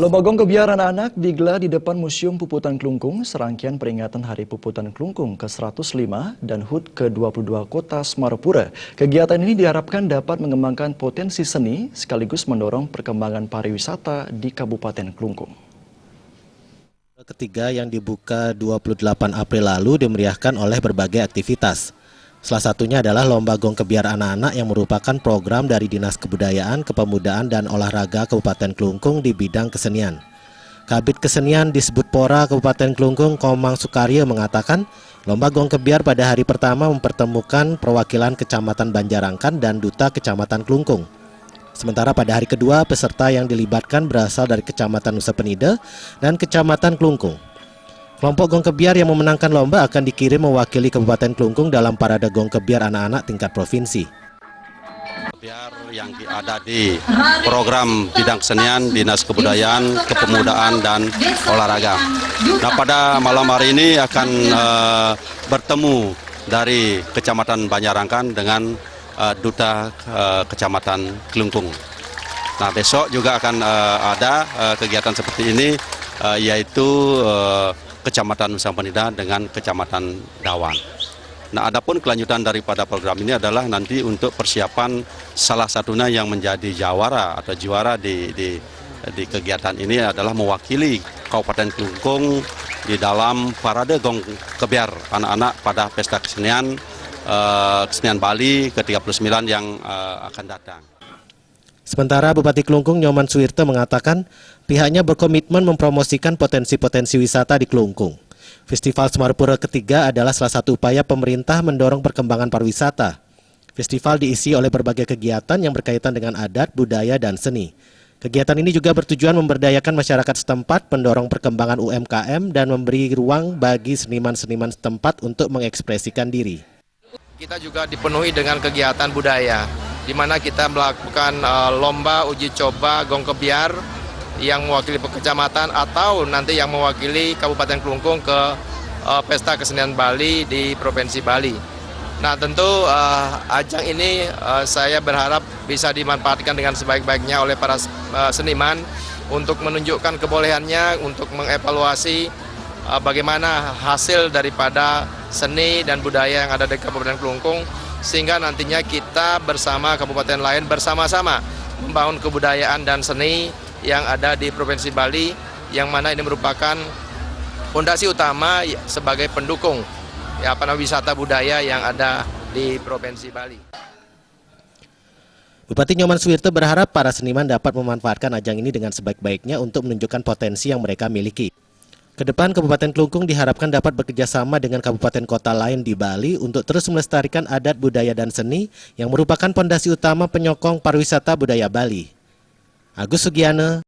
Lomba Gong Kebiar anak-anak digelar di depan Museum Puputan Klungkung, serangkaian peringatan Hari Puputan Klungkung ke-105 dan HUT ke-22 Kota Semarapura. Kegiatan ini diharapkan dapat mengembangkan potensi seni sekaligus mendorong perkembangan pariwisata di Kabupaten Klungkung. Ketiga yang dibuka 28 April lalu dimeriahkan oleh berbagai aktivitas. Salah satunya adalah Lomba Gong Kebiar anak-anak yang merupakan program dari Dinas Kebudayaan, Kepemudaan, dan Olahraga Kabupaten Klungkung di bidang kesenian. Kabid Kesenian Disbudpora Kabupaten Klungkung, Komang Sukaryo mengatakan, Lomba Gong Kebiar pada hari pertama mempertemukan perwakilan Kecamatan Banjarangkan dan Duta Kecamatan Klungkung. Sementara pada hari kedua, peserta yang dilibatkan berasal dari Kecamatan Nusa Penida dan Kecamatan Klungkung. Kelompok Gong Kebiar yang memenangkan lomba akan dikirim mewakili Kabupaten Klungkung dalam parade Gong Kebiar anak-anak tingkat provinsi. Kebiar yang ada di program bidang kesenian, Dinas Kebudayaan, Kepemudaan, dan Olahraga. Nah, pada malam hari ini akan bertemu dari Kecamatan Banjarangkan dengan Duta Kecamatan Klungkung. Nah, besok juga akan ada kegiatan seperti ini, yaitu Kecamatan Nusa Penida dengan Kecamatan Dawan. Nah, adapun kelanjutan daripada program ini adalah nanti untuk persiapan salah satunya yang menjadi jawara atau juara di kegiatan ini adalah mewakili Kabupaten Klungkung di dalam parade Gong Kebiar anak-anak pada Pesta Kesenian Bali ke-39 yang akan datang. Sementara Bupati Klungkung Nyoman Suwirto mengatakan pihaknya berkomitmen mempromosikan potensi-potensi wisata di Klungkung. Festival Semarapura ketiga adalah salah satu upaya pemerintah mendorong perkembangan pariwisata. Festival diisi oleh berbagai kegiatan yang berkaitan dengan adat, budaya, dan seni. Kegiatan ini juga bertujuan memberdayakan masyarakat setempat, mendorong perkembangan UMKM, dan memberi ruang bagi seniman-seniman setempat untuk mengekspresikan diri. Kita juga dipenuhi dengan kegiatan budaya, di mana kita melakukan lomba uji coba Gong Kebiar yang mewakili kecamatan atau nanti yang mewakili Kabupaten Klungkung ke Pesta Kesenian Bali di Provinsi Bali. Nah, tentu ajang ini saya berharap bisa dimanfaatkan dengan sebaik-baiknya oleh para seniman untuk menunjukkan kebolehannya untuk mengevaluasi bagaimana hasil daripada seni dan budaya yang ada di Kabupaten Klungkung, sehingga nantinya kita bersama kabupaten lain bersama-sama membangun kebudayaan dan seni yang ada di Provinsi Bali, yang mana ini merupakan fondasi utama sebagai pendukung wisata budaya yang ada di Provinsi Bali. Bupati Nyoman Suwirto berharap para seniman dapat memanfaatkan ajang ini dengan sebaik-baiknya untuk menunjukkan potensi yang mereka miliki. Kedepan Kabupaten Klungkung diharapkan dapat bekerjasama dengan kabupaten kota lain di Bali untuk terus melestarikan adat, budaya, dan seni yang merupakan fondasi utama penyokong pariwisata budaya Bali. Agus Sugiana,